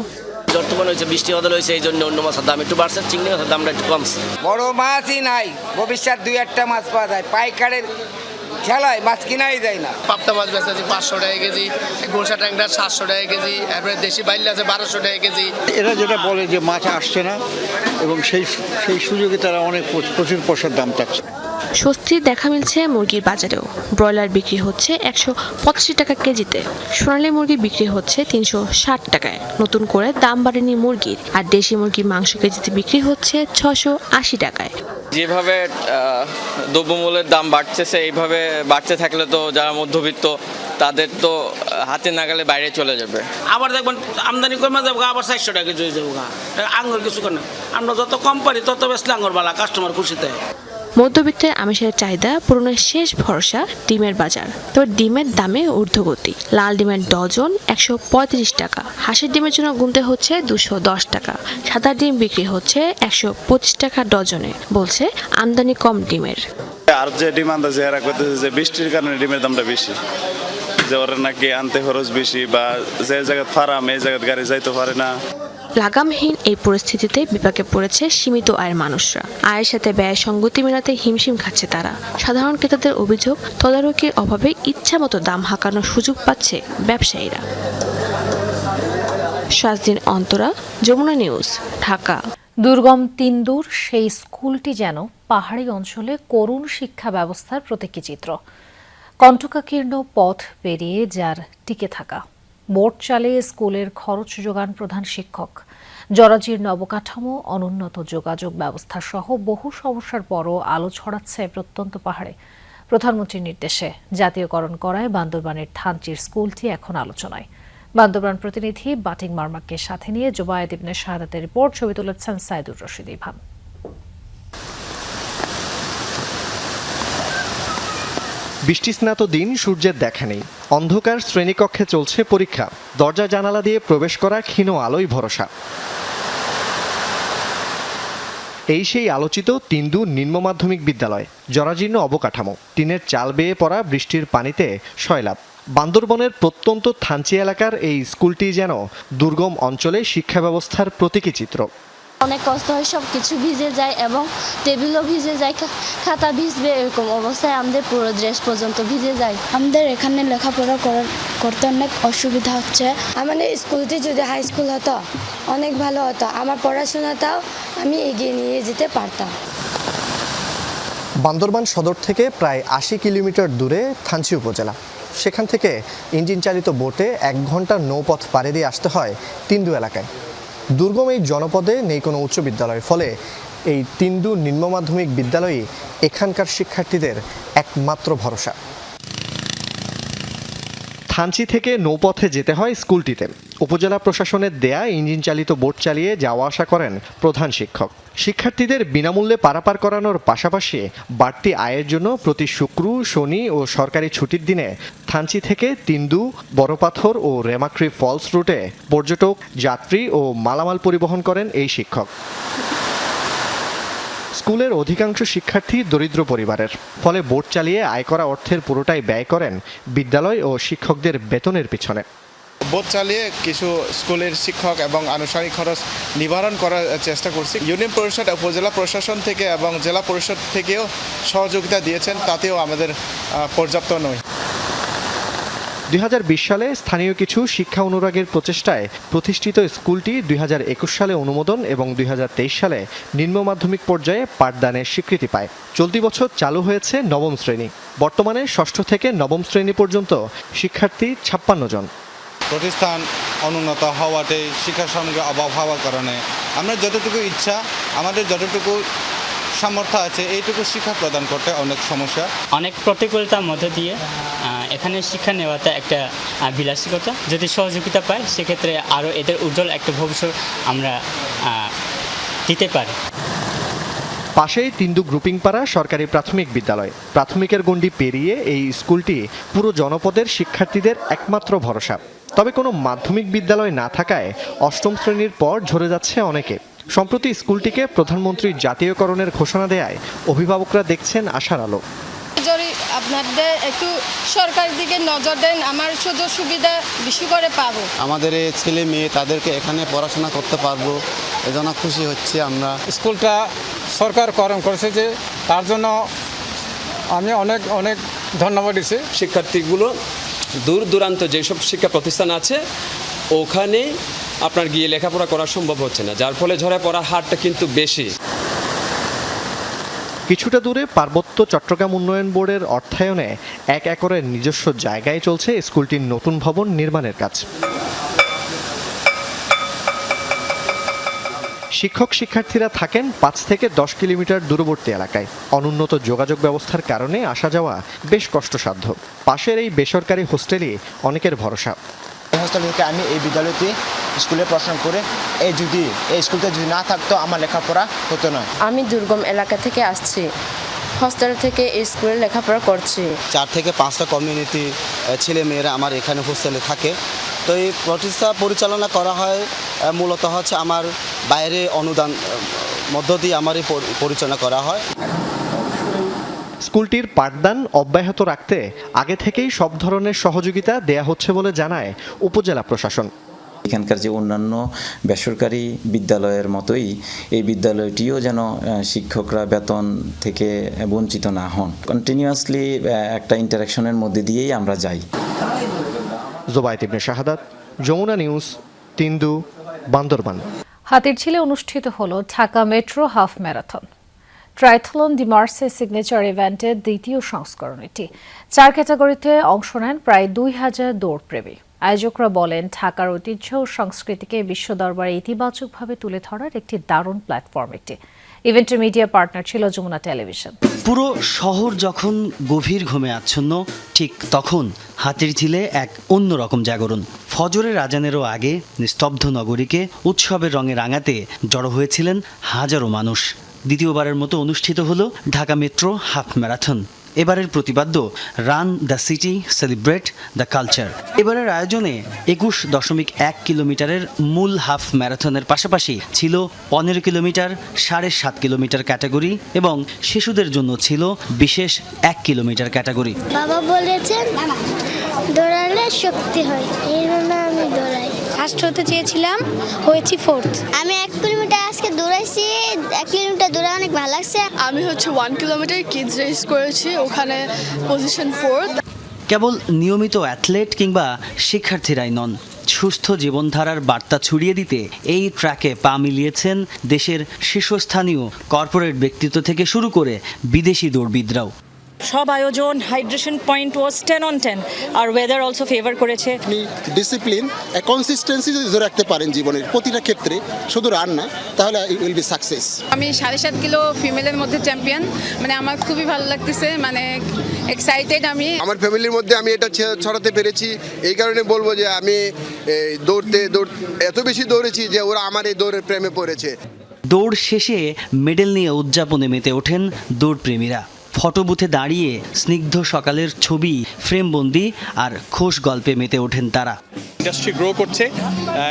Speaker 12: বর্তমানে হয়েছে বৃষ্টি বদল হয়েছে, এই জন্য অন্য মাছের দাম একটু বাড়ছে, চিংড়ি মাছের দামটা একটু কমছে।
Speaker 24: বড় মাছই নাই, ভবিষ্যৎ 2-1টা মাছ পাওয়া যায়। পাইকারের খেলায় মাছ কিনাই যায় না।
Speaker 25: পাবদা মাছ বেচা আছে 500 টাকা কেজি, গোলসা ট্যাংরা 700 টাকা কেজি, এরপরে দেশি বাইলা আছে 1200 টাকা কেজি।
Speaker 26: এরা যেটা বলে যে মাছ আসছে না, এবং সেই সুযোগে তারা অনেক প্রচুর পয়সার দাম চাচ্ছে।
Speaker 23: স্বস্তির দেখা মিলছে মুরগির বাজারেও। ব্রয়লার বিক্রি হচ্ছে 185 টাকা কেজিতে, সোনালী মুরগি বিক্রি হচ্ছে 360 টাকায়। নতুন করে দাম বাড়েনি মুরগির। আর দেশি মুরগির মাংস কেজিতে বিক্রি হচ্ছে 680 টাকায়।
Speaker 27: যেভাবে দ্রব্যমূল্যের দাম বাড়তেছে, এইভাবে বাড়তে থাকলে তো যারা মধ্যবিত্ত তাদের তো হাতে নাগালে বাইরে চলে যাবে।
Speaker 12: আবার দেখবেন আমদানি কমে যাবো, আবার 400 টাকা কেজি হয়ে যাবো। আঙ্গুর কিছু করে না, আমরা যত কম পারি তত বেশি আঙ্গুর বালা, কাস্টমার খুশিতে।
Speaker 23: মধ্যবিত্তের আমিষের চাহিদা পূরণের শেষ ভরসা ডিমের বাজার। তবে ডিমের দামে ঊর্ধ্বগতি। লাল ডিমের ডজন 135 টাকা, হাঁসের ডিমের জন্য গুনতে হচ্ছে 210 টাকা। সাদা ডিম বিক্রি হচ্ছে 125 টাকা ডজনে, বলছে আমদানি কম ডিমের।
Speaker 28: আর যে ডিমান্ড আছে এরা করতেছে যে বৃষ্টির কারণে ডিমের দামটা বেশি, যে ওরা নাকি আনতে খরচ বেশি, বা যে জায়গায় ফার্ম এই জায়গায় গাড়ি যাইতে পারে না।
Speaker 23: লাগামহীন এই পরিস্থিতিতে বিপাকে পড়েছে সীমিত আয়ের মানুষরা। আয়ের সাথে ব্যয়ের সঙ্গতি মেলাতে হিমশিম খাচ্ছে তারা। সাধারণ ক্রেতাদের অভিযোগ, তদারকির অভাবে ইচ্ছামতো দাম হাঁকানোর সুযোগ পাচ্ছে ব্যবসায়ীরা। শাজদিন অন্তরা, যমুনা নিউজ, ঢাকা।
Speaker 1: দুর্গম তিনদুর সেই স্কুলটি যেন পাহাড়ি অঞ্চলে করুণ শিক্ষা ব্যবস্থার প্রতীকী চিত্র। কণ্টকাকীর্ণ পথ পেরিয়ে যার টিকে থাকা। বোট চালিয়ে স্কুলের খরচ যোগান প্রধান শিক্ষক। জরাজীর্ণ অবকাঠামো, অনুন্নত যোগাযোগ ব্যবস্থা সহ বহু সমস্যার পরও আলো ছড়াচ্ছে প্রত্যন্ত পাহাড়ে। প্রধানমন্ত্রীর নির্দেশে জাতীয়করণ করায় বান্দরবানের থানচির স্কুলটি এখন আলোচনায়। বান্দরবান প্রতিনিধি বাটিং মার্মাকে সাথে নিয়ে জুবায়েদ ইবনে শাহাদাতের রিপোর্ট, ছবি তুলেছেন সাইদুর রশিদ ইভান।
Speaker 2: বৃষ্টিস্নাত দিন, সূর্যের দেখা নেই, অন্ধকার শ্রেণীকক্ষে চলছে পরীক্ষা, দরজা জানালা দিয়ে প্রবেশ করা ক্ষীণ আলোই ভরসা। এই সেই আলোচিত তিন্দু নিম্ন মাধ্যমিক বিদ্যালয়। জরাজীর্ণ অবকাঠামো, টিনের চাল বেয়ে পড়া বৃষ্টির পানিতে সয়লাব। বান্দরবনের প্রত্যন্ত থানচি এলাকার এই স্কুলটি যেন দুর্গম অঞ্চলে শিক্ষা ব্যবস্থার প্রতীকী চিত্র।
Speaker 3: অনেক কষ্ট হয়, সব কিছু ভিজে যায় এবং টেবিলও ভিজে যায়, খাতা ভিজবে এরকম অবস্থায় আমাদের পুরো ড্রেস পর্যন্ত ভিজে যায়। আমাদের এখানে লেখাপড়া করতে অনেক অসুবিধা হচ্ছে। আমাদের স্কুলটি যদি হাই স্কুল হতো অনেক ভালো হতো, আমার পড়াশোনাটাও আমি এগিয়ে নিয়ে যেতে পারতাম।
Speaker 2: বান্দরবান সদর থেকে প্রায় ৮০ কিলোমিটার দূরে থানচি উপজেলা। সেখান থেকে ইঞ্জিন চালিত বোটে ১ ঘন্টার নৌপথ পাড়ি দিয়ে আসতে হয় তিন্দু এলাকায়। দুর্গম এই জনপদে নেই কোনো উচ্চ বিদ্যালয়, ফলে এই তিন্দু নিম্ন মাধ্যমিক বিদ্যালয়ই এখানকার শিক্ষার্থীদের একমাত্র ভরসা। থানচি থেকে নৌপথে যেতে হয় স্কুলটিতে। উপজেলা প্রশাসনের দেয়া ইঞ্জিন চালিত বোট চালিয়ে যাওয়া আসা করেন প্রধান শিক্ষক। শিক্ষার্থীদের বিনামূল্যে পারাপার করানোর পাশাপাশি বাড়তি আয়ের জন্য প্রতি শুক্র, শনি ও সরকারি ছুটির দিনে থানচি থেকে তিন্দু, বড়পাথর ও রেমাক্রি ফলস রুটে পর্যটক, যাত্রী ও মালামাল পরিবহন করেন এই শিক্ষক। স্কুলের অধিকাংশ শিক্ষার্থী দরিদ্র পরিবারের, ফলে বোট চালিয়ে আয় করা অর্থের পুরোটাই ব্যয় করেন বিদ্যালয় ও শিক্ষকদের বেতনের পিছনে।
Speaker 7: বোট চালিয়ে কিছু স্কুলের শিক্ষক এবং আনুষঙ্গিক খরচ নিবারণ করার চেষ্টা করছি। ইউনিয়ন পরিষদ, উপজেলা প্রশাসন থেকে এবং জেলা পরিষদ থেকেও সহযোগিতা দিয়েছেন, তাতেও আমাদের পর্যাপ্ত নয়।
Speaker 2: ২০২০ সালে স্থানীয় কিছু শিক্ষা অনুরাগের প্রচেষ্টায় প্রতিষ্ঠিত স্কুলটি ২০২১ সালে অনুমোদন এবং ২০২৩ সালে নিম্ন মাধ্যমিক পর্যায়ে পাঠদানের স্বীকৃতি পায়। চলতি বছর চালু হয়েছে নবম শ্রেণী। বর্তমানে ষষ্ঠ থেকে নবম শ্রেণী পর্যন্ত শিক্ষার্থী ৫৬ জন।
Speaker 8: প্রতিষ্ঠান অনুন্নত হওয়াতে শিক্ষা সামগ্রীর অভাব হওয়ার কারণে আমরা যতটুকু ইচ্ছা, আমাদের যতটুকু সামর্থ্য আছে এইটুকু শিক্ষা প্রদান করতে অনেক সমস্যা।
Speaker 9: অনেক প্রতিকূলতার মধ্যে দিয়ে এখানে শিক্ষা নেওয়াটা একটা বিলাসিকতা। যদি সহযোগিতা পাই সেক্ষেত্রে আরও এদের উজ্জ্বল একটা ভবিষ্যৎ আমরা দিতে পারি।
Speaker 2: পাশেই তিন্দু গ্রুপিং পাড়া সরকারি প্রাথমিক বিদ্যালয়। প্রাথমিকের গণ্ডি পেরিয়ে এই স্কুলটি পুরো জনপদের শিক্ষার্থীদের একমাত্র ভরসা। তবে কোনো মাধ্যমিক বিদ্যালয় না থাকায় অষ্টম শ্রেণীর পর ঝরে যাচ্ছে অনেকে। সম্প্রতি স্কুলটিকে প্রধানমন্ত্রীর জাতীয়করণের ঘোষণা দেয়ায় অভিভাবকরা দেখছেন আশার আলো।
Speaker 3: যদি আপনাদের একটু সরকারের দিকে নজর দেন, আমার সুযোগ সুবিধা বেশি করে পাবো।
Speaker 8: আমাদের এই ছেলে মেয়ে তাদেরকে এখানে পড়াশোনা করতে পারবো, এজন্য খুশি হচ্ছে আমরা।
Speaker 11: স্কুলটা সরকার করণ করেছে, যে তার জন্য আমি অনেক অনেক ধন্যবাদ দিচ্ছি।
Speaker 13: শিক্ষার্থীগুলো দূর দূরান্ত যেসব শিক্ষা প্রতিষ্ঠান আছে ওখানে আপনার গিয়ে লেখাপড়া করা সম্ভব হচ্ছে না, যার ফলে ঝরে পড়ার হারটা কিন্তু বেশি।
Speaker 2: কিছুটা দূরে পার্বত্য চট্টগ্রাম উন্নয়ন বোর্ডের অর্থায়নে ১ একরের নিজস্ব জায়গায় চলছে স্কুলটির নতুন ভবন নির্মাণের কাজ। শিক্ষক শিক্ষার্থীরা থাকেন ৫ থেকে ১০ কিলোমিটার দূরবর্তী এলাকায়। অনুন্নত যোগাযোগ ব্যবস্থার কারণে আসা যাওয়া বেশ কষ্টসাধ্য। পাশের এই বেসরকারি হোস্টেলই অনেকের ভরসা।
Speaker 14: হোস্টেল থেকে আমি এই বিদ্যালয়তে স্কুলে পড়াশোনা করে এই স্কুলটা যদি না থাকতো আমার লেখাপড়া হতো না।
Speaker 3: আমি দুর্গম এলাকা থেকে আসছি, হস্টেল থেকে এই স্কুলে লেখাপড়া করছি।
Speaker 8: ৪ থেকে ৫টা কমিউনিটি ছেলে মেয়েরা আমার এখানে হোস্টেলে থাকে। তো এই প্রতিষ্ঠা পরিচালনা করা হয় মূলত হচ্ছে আমার বাইরে অনুদান মধ্য দিয়ে আমার এই পরিচালনা করা হয়।
Speaker 2: স্কুলটির পাঠদান অব্যাহত রাখতে আগে থেকেই সব ধরনের সহযোগিতা দেয়া হচ্ছে বলে জানায় উপজেলা প্রশাসন।
Speaker 29: এখানকার যে অন্যান্য বেসরকারি বিদ্যালয়ের মতোই এই বিদ্যালয়টিও যেন শিক্ষকরা বেতন থেকে বঞ্চিত না হন। কন্টিনিউয়াসলি একটা ইন্টারাকশনের মধ্যে দিয়েই আমরা যাই।
Speaker 2: জুবায়েদ ইবনে শাহাদাত, যমুনা নিউজ, তিন্দু, বান্দরবান।
Speaker 1: হাতিরঝিলে অনুষ্ঠিত হলো Dhaka metro half marathon. Triathlon ডি মার্সে সিগনেচার ইভেন্টের দ্বিতীয় সংস্করণ এটি। 4 ক্যাটাগরিতে অংশ নেন প্রায় 2000 দৌড়প্রেমী। আয়োজকরা বলেন, ঢাকার ঐতিহ্য ও সংস্কৃতিকে বিশ্ব দরবারে ইতিবাচকভাবে তুলে ধরার একটি দারুণ প্ল্যাটফর্ম এটি। ইভেন্টের মিডিয়া পার্টনার ছিল যমুনা টেলিভিশন।
Speaker 4: পুরো শহর যখন গভীর ঘুমে আচ্ছন্ন, ঠিক তখন হাতিরঝিলে এক অন্যরকম জাগরণ। ফজরের আজানেরও আগে নিস্তব্ধ নগরীকে উৎসবের রঙে রাঙাতে জড়ো হয়েছিলেন হাজারো মানুষ। দ্বিতীয়বারের মতো অনুষ্ঠিত হলো ঢাকা মেট্রো হাফ ম্যারাথন। এবারের প্রতিপাদ্য run the city, celebrate the culture. এবারের আয়োজনে 21.1 কিলোমিটারের মূল হাফ ম্যারাথনের পাশাপাশি ছিল 15 কিলোমিটার, 7.5 কিলোমিটার ক্যাটাগরি এবং শিশুদের জন্য ছিল বিশেষ 1 কিলোমিটার ক্যাটাগরি।
Speaker 3: বাবা বলেছেন দৌড়ালে শক্তি হয়, এই জন্য আমি দৌড়াই। ফার্স্ট হতে চেয়েছিলাম, হয়েছি ফোর্থ। আমি 1 কিলোমিটার আজকে দৌড়াইছি, 1 কিলোমিটার দৌড়া অনেক ভালো লাগছে।
Speaker 5: আমি 1 কিলোমিটার কিডস রেস করেছি, ওখানে পজিশন 4th।
Speaker 4: কেবল নিয়মিত অ্যাথলেট কিংবা শিক্ষার্থীরাই নন, সুস্থ জীবনধারার বার্তা ছড়িয়ে দিতে এই ট্র্যাকে পা মিলিয়েছেন দেশের শীর্ষস্থানীয় কর্পোরেট ব্যক্তিত্ব থেকে শুরু করে বিদেশি দৌড়বিদরাও।
Speaker 6: সব আয়োজন, হাইড্রেশন পয়েন্ট ওয়াজ 10 on 10, আর ওয়েদার অলসো ফেভার করেছে।
Speaker 10: আপনি ডিসিপ্লিন, কনসিস্টেন্সি যদি ধরে রাখতে পারেন জীবনের প্রতিটা ক্ষেত্রে, শুধু রান না, তাহলে উইল বি সাকসেস।
Speaker 15: আমি 7.5 কিলো ফিমেলের মধ্যে চ্যাম্পিয়ন, মানে আমার খুবই ভালো লাগতেছে, মানে এক্সাইটেড। আমি
Speaker 16: আমার ফ্যামিলির মধ্যে আমি এটা ছড়াতে পেরেছি, এই কারণে বলবো যে আমি দৌড়তে এত বেশি দৌড়েছি যে ওরা আমার এই দৌড়ের প্রেমে পড়েছে।
Speaker 4: দৌড় শেষে মেডেল নিয়ে উদযাপনে মেতে ওঠেন দৌড়প্রেমীরা। ফটোবুথে দাঁড়িয়ে স্নিগ্ধ সকালের ছবি ফ্রেমবন্দি আর খোশ গল্পে মেতে ওঠেন তারা।
Speaker 17: ইন্ডাস্ট্রি গ্রো করছে,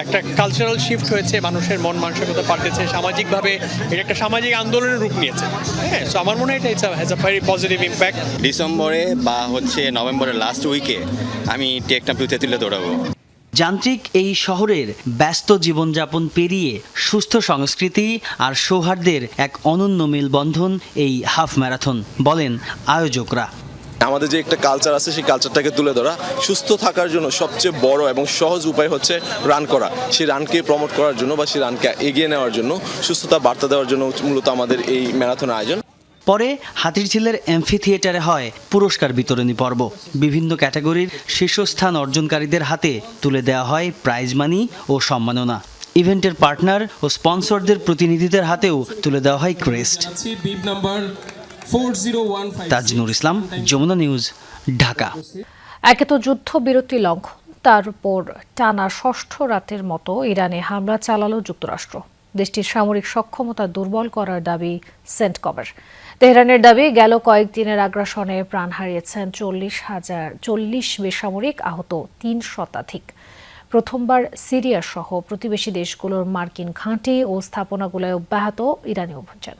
Speaker 17: একটা কালচারাল শিফট হয়েছে, মানুষের মন মানসিকতা পাল্টেছে, সামাজিকভাবে এটা একটা সামাজিক আন্দোলনের রূপ নিয়েছে। হ্যাঁ, সো আমার মনে হয় এটা has a very positive impact.
Speaker 18: ডিসেম্বরে বা নভেম্বরের লাস্ট উইকে আমি টেকনাফ টু তেঁতুলিয়া দৌড়াবো।
Speaker 4: যান্ত্রিক এই শহরের ব্যস্ত জীবনযাপন পেরিয়ে সুস্থ সংস্কৃতি আর সৌহার্দ্যের এক অনন্য মেলবন্ধন এই হাফ ম্যারাথন, বলেন আয়োজকরা।
Speaker 19: আমাদের যে একটা কালচার আছে, সেই কালচারটাকে তুলে ধরা, সুস্থ থাকার জন্য সবচেয়ে বড় এবং সহজ উপায় হচ্ছে রান করা। সেই রানকে প্রমোট করার জন্য বা সেই রানকে এগিয়ে নেওয়ার জন্য, সুস্থতা বার্তা দেওয়ার জন্য মূলত আমাদের এই ম্যারাথন আয়োজন।
Speaker 4: পরে হাতিরঝিলের অ্যাম্ফি থিয়েটারে হয় পুরস্কার বিতরণী পর্ব। বিভিন্ন ক্যাটাগরির শীর্ষস্থান অর্জনকারীদের হাতে তুলে দেওয়া হয় প্রাইজ মানি ও সম্মাননা। ইভেন্টের পার্টনার ও স্পন্সরদের প্রতিনিধিদের হাতেও তুলে দেওয়া হয় ক্রেস্ট। তাজনুর ইসলাম, যমুনা নিউজ, ঢাকা।
Speaker 1: একে তো যুদ্ধবিরতি লঙ্ঘন, তার উপর টানা 6ষ্ঠ রাতের মতো ইরানে হামলা চালালো যুক্তরাষ্ট্র। দেশটির সামরিক সক্ষমতা দুর্বল করার দাবি সেন্টকমের। তেহরানের দাবি, গেল কয়েকদিনের আগ্রাসনে প্রাণ হারিয়েছেন 40 বেসামরিক, আহত 3 শতাধিক। প্রথমবার সিরিয়া সহ প্রতিবেশী দেশগুলোর মার্কিন ঘাঁটি ও স্থাপনাগুলোয় অব্যাহত ইরানি অভিযান।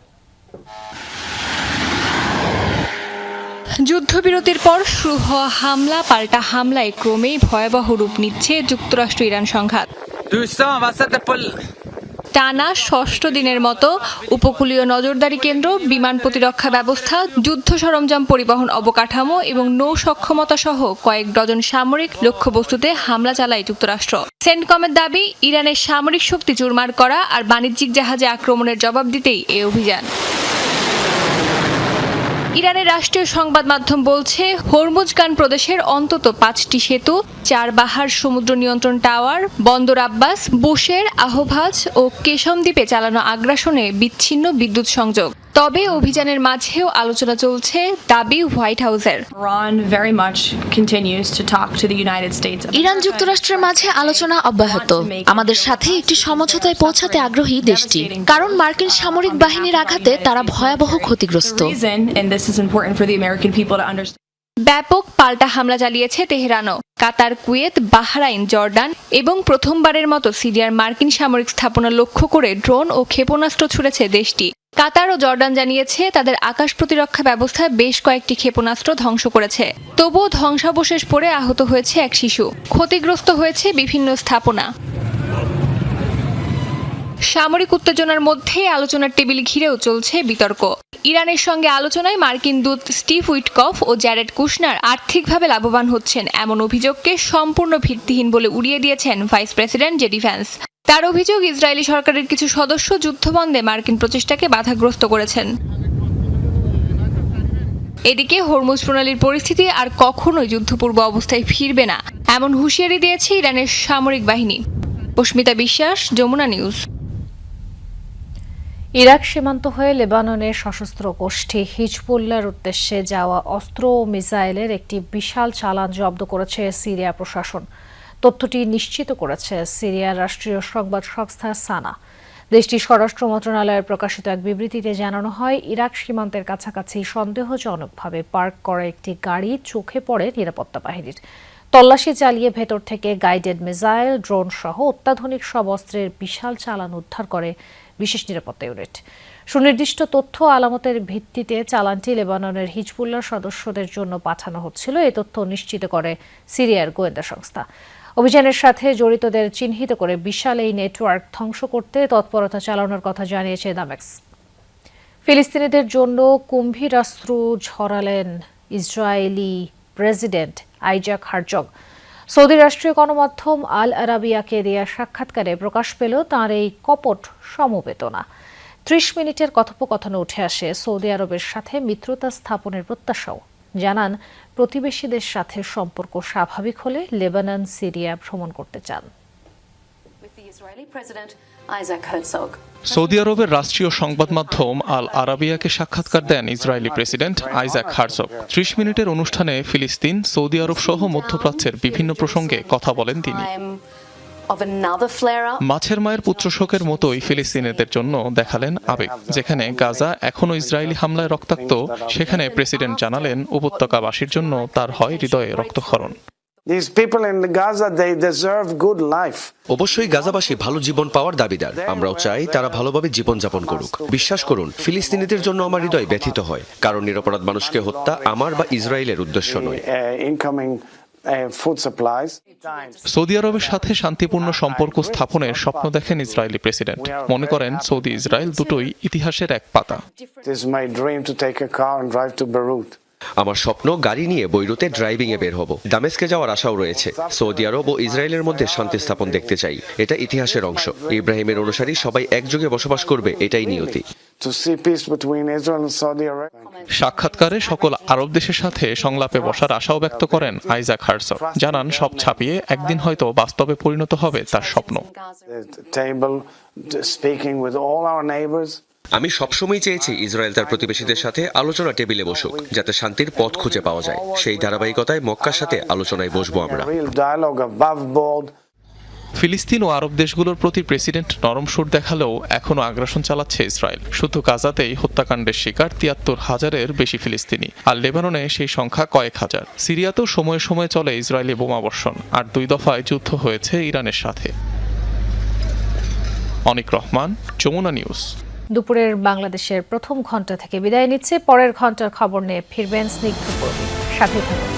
Speaker 30: যুদ্ধবিরতির পর শুরু হওয়া হামলা পাল্টা হামলায় ক্রমেই ভয়াবহ রূপ নিচ্ছে যুক্তরাষ্ট্র ইরান সংঘাত। টানা 6ষ্ঠ দিনের মতো উপকূলীয় নজরদারি কেন্দ্র, বিমান প্রতিরক্ষা ব্যবস্থা, যুদ্ধ সরঞ্জাম পরিবহন অবকাঠামো এবং নৌ সক্ষমতা সহ কয়েক ডজন সামরিক লক্ষ্যবস্তুতে হামলা চালায় যুক্তরাষ্ট্র। সেন্টকমের দাবি, ইরানের সামরিক শক্তি চুরমার করা আর বাণিজ্যিক জাহাজে আক্রমণের জবাব দিতেই এই অভিযান। ইরানের রাষ্ট্রীয় সংবাদ মাধ্যম বলছে, হরমুজগান প্রদেশের অন্তত 5টি সেতু, 4 বাহার সমুদ্র নিয়ন্ত্রণ টাওয়ার, বন্দর আব্বাস, বুশের, আহভাজ ও কেশম দ্বীপে চালানো আগ্রাসনে বিচ্ছিন্ন বিদ্যুৎ সংযোগ। তবে অভিযানের মাঝেও আলোচনা চলছে, দাবি হোয়াইট হাউসের।
Speaker 31: ইরান যুক্তরাষ্ট্রের মাঝে আলোচনা অব্যাহত। আমাদের সাথে একটি সমঝোতায় পৌঁছাতে আগ্রহী দেশটি, কারণ মার্কিন সামরিক বাহিনীর আঘাতে তারা ভয়াবহ ক্ষতিগ্রস্ত।
Speaker 30: ব্যাপক পাল্টা হামলা চালিয়েছে তেহরানও। কাতার, কুয়েত, বাহরাইন, জর্ডান এবং প্রথমবারের মতো সিরিয়ার মার্কিন সামরিক স্থাপনা লক্ষ্য করে ড্রোন ও ক্ষেপণাস্ত্র ছুড়েছে দেশটি। কাতার ও জর্ডান জানিয়েছে তাদের আকাশ প্রতিরক্ষা ব্যবস্থায় বেশ কয়েকটি ক্ষেপণাস্ত্র ধ্বংস করেছে। তবুও ধ্বংসাবশেষ পড়ে আহত হয়েছে এক শিশু। ক্ষতিগ্রস্ত হয়েছে বিভিন্ন স্থাপনা। সামরিক উত্তেজনার মধ্যে আলোচনার টেবিল ঘিরেও চলছে বিতর্ক। ইরানের সঙ্গে আলোচনায় মার্কিন দূত স্টিভ উইটকফ ও জ্যারেড কুশনার আর্থিকভাবে লাভবান হচ্ছেন এমন অভিযোগকে সম্পূর্ণ ভিত্তিহীন বলে উড়িয়ে দিয়েছেন ভাইস প্রেসিডেন্ট জেডি ভ্যান্স। তার অভিযোগ, ইসরায়েলি সরকারের কিছু সদস্য যুদ্ধবন্ধে মার্কিন প্রচেষ্টাকে বাধাগ্রস্ত করেছেন। এদিকে হরমুজ প্রণালীর পরিস্থিতি আর কখনোই যুদ্ধপূর্ব অবস্থায় ফিরবে না, এমন হুঁশিয়ারি দিয়েছে ইরানের সামরিক বাহিনী। অস্মিতা বিশ্বাস, যমুনা নিউজ।
Speaker 1: ইরাক সীমান্ত হয়ে লেবাননের সশস্ত্র গোষ্ঠী হিজবুল্লাহর উদ্দেশ্যে যাওয়া অস্ত্র ও মিসাইলের একটি বিশাল চালান জব্দ করেছে সিরিয়া প্রশাসন। তথ্যটি নিশ্চিত করেছে সিরিয়ার রাষ্ট্রীয় সংবাদ সংস্থা সানা। দেশটির স্বরাষ্ট্র মন্ত্রণালয়ের প্রকাশিত এক বিবৃতিতে জানানো হয়, ইরাক সীমান্তের কাছাকাছি সন্দেহজনকভাবে পার্ক করা একটি গাড়ি চোখে পড়ে নিরাপত্তা বাহিনীর। তল্লাশি চালিয়ে ভেতর থেকে গাইডেড মিসাইল, ড্রোন সহ অত্যাধুনিক সব অস্ত্রের বিশাল চালান উদ্ধার করে বিশেষ নিরাপত্তা ইউনিট। সুনির্দিষ্ট তথ্য আলামতের ভিত্তিতে চালানটি লেবাননের হিজবুল্লাহর সদস্যদের জন্য পাঠানো হচ্ছিল, এই তথ্য নিশ্চিত করে সিরিয়ার গোয়েন্দা সংস্থা। অভিযানের সাথে জড়িতদের চিহ্নিত করে বিশাল এই নেটওয়ার্ক ধ্বংস করতে তৎপরতা চালানোর কথা জানিয়েছে দামেস্ক। ফিলিস্তিনিদের জন্য কুম্ভীরাস্ত্র ঝরালেন ইসরায়েলি প্রেসিডেন্ট আইজাক হারজগ। সৌদি রাষ্ট্রীয় গণমাধ্যম আল আরাবিয়াকে দেয়া সাক্ষাৎকারে প্রকাশ পেল তাঁর এই কপট সমবেদনা। ৩০ মিনিটের কথোপকথনে উঠে আসে সৌদি আরবের সাথে মিত্রতা স্থাপনের প্রত্যাশাও। জানান, প্রতিবেশীদের সাথে সম্পর্ক স্বাভাবিক হলে লেবানন, সিরিয়া ভ্রমণ করতে চান।
Speaker 7: সৌদি আরবের রাষ্ট্রীয় সংবাদ মাধ্যম আল আরাবিয়াকে সাক্ষাৎকার দেন ইসরায়েলি প্রেসিডেন্ট আইজাক হারজগ। ৩০ মিনিটের অনুষ্ঠানে ফিলিস্তিন, সৌদি আরব সহ মধ্যপ্রাচ্যের বিভিন্ন প্রসঙ্গে কথা বলেন তিনি। মাছের মায়ের পুত্রশোকের মতোই ফিলিস্তিনিদের জন্য দেখালেন আবেগ। যেখানে গাজা এখনো ইসরায়েলি হামলায় রক্তাক্ত, সেখানে প্রেসিডেন্ট জানালেন উপত্যকাবাসীর জন্য তার হয় হৃদয়ে রক্তক্ষরণ।
Speaker 12: অবশ্যই গাজাবাসী ভালো জীবন পাওয়ার দাবিদার। আমরাও চাই তারা ভালোভাবে জীবনযাপন করুক। বিশ্বাস করুন, ফিলিস্তিনিদের জন্য আমার হৃদয় ব্যথিত হয়, কারণ নিরপরাধ মানুষকে হত্যা আমার বা ইসরায়েলের উদ্দেশ্য নয়।
Speaker 7: সৌদি আরবের সাথে শান্তিপূর্ণ সম্পর্ক স্থাপনের স্বপ্ন দেখেন ইসরায়েলি প্রেসিডেন্ট। মনে করেন সৌদি ইসরায়েল দুটোই ইতিহাসের এক পাতা।
Speaker 12: আমার স্বপ্ন গাড়ি নিয়ে বৈরুতে ড্রাইভিং এ বের হব। দামেস্কে যাওয়ার আশাও রয়েছে। সৌদি আরব ও ইসরায়েলের মধ্যে শান্তি স্থাপন দেখতে চাই। এটা ইতিহাসের অংশ। ইব্রাহিমের অনুসারী সবাই একযোগে বসবাস করবে, এটাই নিয়তি।
Speaker 7: সাক্ষাৎকারে সকল আরব দেশের সাথে সংলাপে বসার আশাও ব্যক্ত করেন আইজাক হারজগ। জানান, সব ছাপিয়ে একদিন হয়তো বাস্তবে পরিণত হবে তার স্বপ্ন।
Speaker 12: আমি সবসময় চেয়েছি ইসরায়েল তার প্রতিবেশীদের সাথে আলোচনা টেবিলে বসুক, যাতে শান্তির পথ খুঁজে পাওয়া যায়। সেই ধারাবাহিকতায় মক্কার সাথে আলোচনায় বসবো আমরা।
Speaker 7: ফিলিস্তিন ও আরব দেশগুলোর প্রতি প্রেসিডেন্ট নরম সুর দেখালেও এখনো আগ্রাসন চালাচ্ছে ইসরায়েল। শুধু গাজাতেই হত্যাকাণ্ডের শিকার ৭৩,০০০-এর বেশি ফিলিস্তিনি, আর লেবাননে সেই সংখ্যা কয়েক হাজার। সিরিয়াতেও সময়ে সময়ে চলে ইসরায়েলি বোমাবর্ষণ, আর ২ দফায় যুদ্ধ হয়েছে ইরানের সাথে। অনিক রহমান, যমুনা নিউজ।
Speaker 1: দুপুরের বাংলাদেশের প্রথম ঘন্টা থেকে বিদায় নিচ্ছে। পরের ঘন্টার খবর নিয়ে ফিরবেন স্নিগ্ধ পূর্বী। সাথে থাকুন।